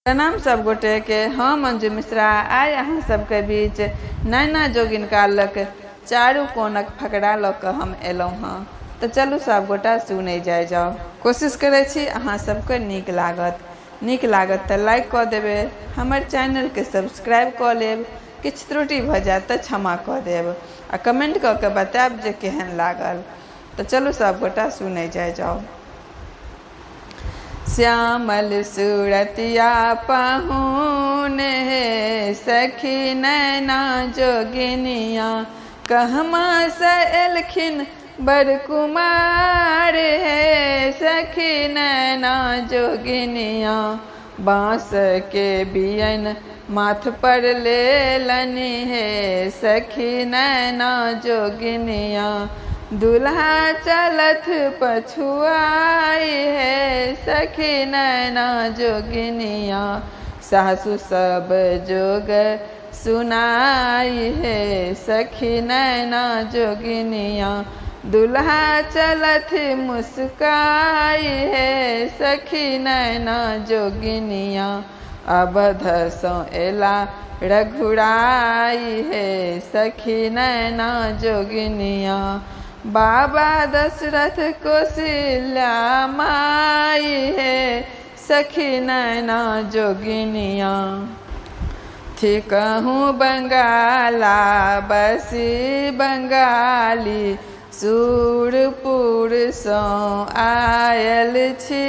प्रणाम सब गोटे के। हम मंजू मिश्रा आइ अहाँ सबके बीच नैना जोगिन कालक चारू कोनक फकरा लऽ कऽ हम एलहुँ हँ। तऽ चलू सब गोटा सुनै जाओ। कोशिश करै छी अहाँ सबके नीक लागत तऽ लाइक कऽ देबै, हमर चैनलके सब्सक्राइब कऽ लेब, किछु त्रुटि भऽ जायत तऽ क्षमा कऽ देब आ कमेंट कऽ के बतायब जे केहन लागल। तऽ चलू सब गोटा सुनै जाओ। श्यामल सूरतिया पहुने हे सखी नैना जोगिनिया, कहमा से एलखिन बड़ कुमार हे सखी नैना जोगिनिया। बाँस के बियन माथ पर लेलनि हे सखी नैना जोगिनिया। दुल्हा चलत पछुआई है सखी नैना जोगिनिया। सासु सब जोग सुनाई है सखी नैना जोगिनिया। दुल्हा चलत मुस्काई है सखी नैना जोगिनिया। अवध सो एला रघुराई है सखी नैना जोगिनिया। बाबा दशरथ कौशल्या माई है सखी नैना जोगिनिया। थी कहूँ बंगाला बसी बंगाली, सुरपुर सो आयल छी।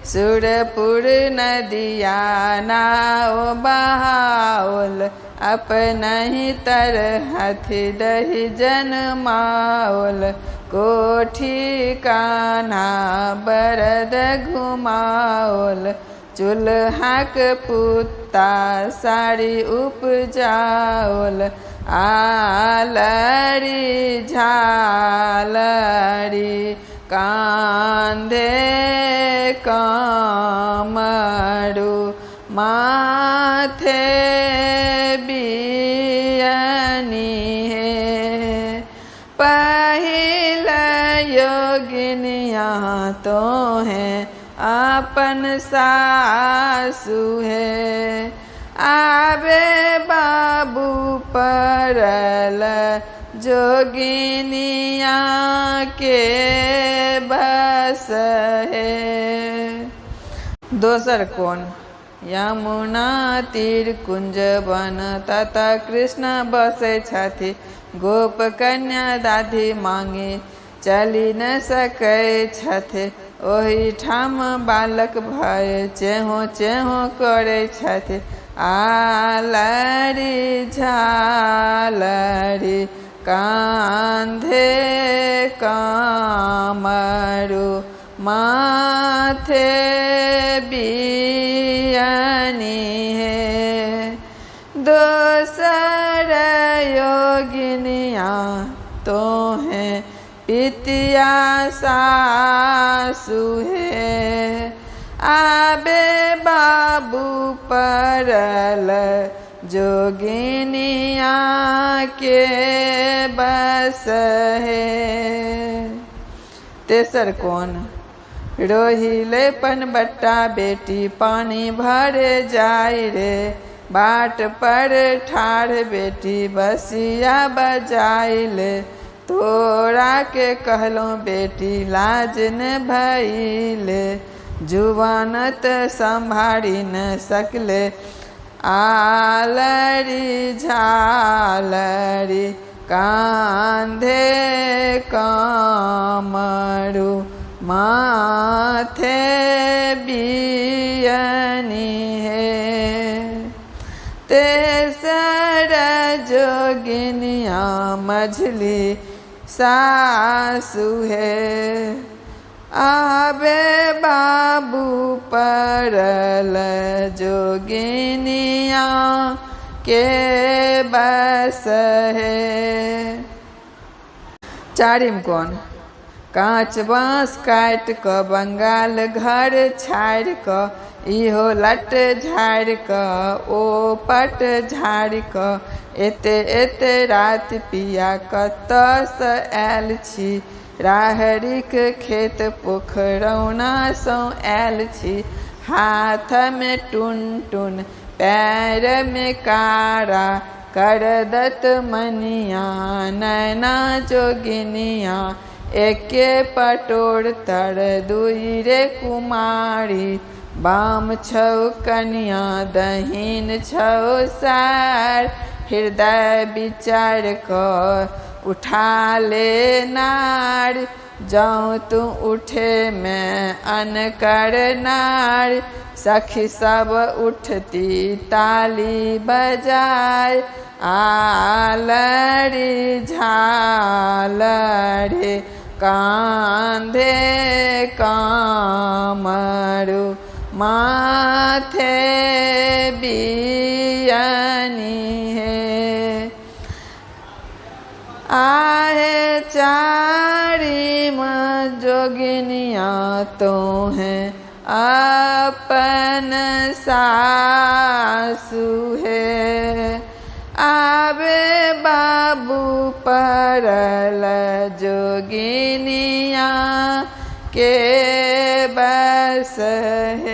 सुरपुर नदिया नाव बहाओल, अपनहि तरहथ दही जनमाओल। कोठी कान्हा बरद घुमाओल, चूल्हाक पुत्ता साड़ी उपजाओल। आलरी झालरी कांधे कामरू, माथे बियनी है। पहिल योगिनिया तो है अपन सासु है। आबे बाबू परल जोगिनिया के बस है। दोसर कोन यमुना तीर कुंज बन, ततऽ कृष्ण बसै छथि। गोप कन्या दाधी मांगे चली न सकै छथि। ओहि ठाम बालक भय चेहो चेहो करै छथि। आलरी झालरी कांधे कामरू, माथे बियनी है। दोसर योगिनिया तो है पितिया सासु है। आबे बाबू परल जोगिनिया के बस है। तेसर कोन रोहिले पनबट्टा बेटी पानी भर जाय रे। बाट पर ठाढ़ बेटी बसिया बजाइल, तोरा के कहलो बेटी लाज न भइल। जुवानत संभारी न सकले, आलरी झालरी कांधे कामरू, माथे बियनी है। तेसर जोगिनिया मझली सासु है। आबे बाबू परल जोगिनिया के बस है। चारिम कोन कांच बाँस काट क बंगाल घर छाड़ क, इहो लट झाड़ क ओ पट झाड़ क। एते एते रात पिया कतऽ सँ आयल छी। राहरिक खेत पोखरौना सँ आयल छी। हाथ में टुन टुन पैर में कारा, करदत मनिया नैना जोगिनिया, एके पटोर तर दुई रे कुमारी, बाम छौ कन्या दहीन छौ सार, हृदय विचार कर उठा ले नार, जाऊँ तू उठे मैं अनकर नार, सखी सब उठती ताली बजाए, आलड़ी झालड़ी कांधे कामरू, माथे बियनी है, आहे चारी माँ जोगिनिया तो हैं अपन सासु है, आवे बाबू परल जोगिनिया के बस है।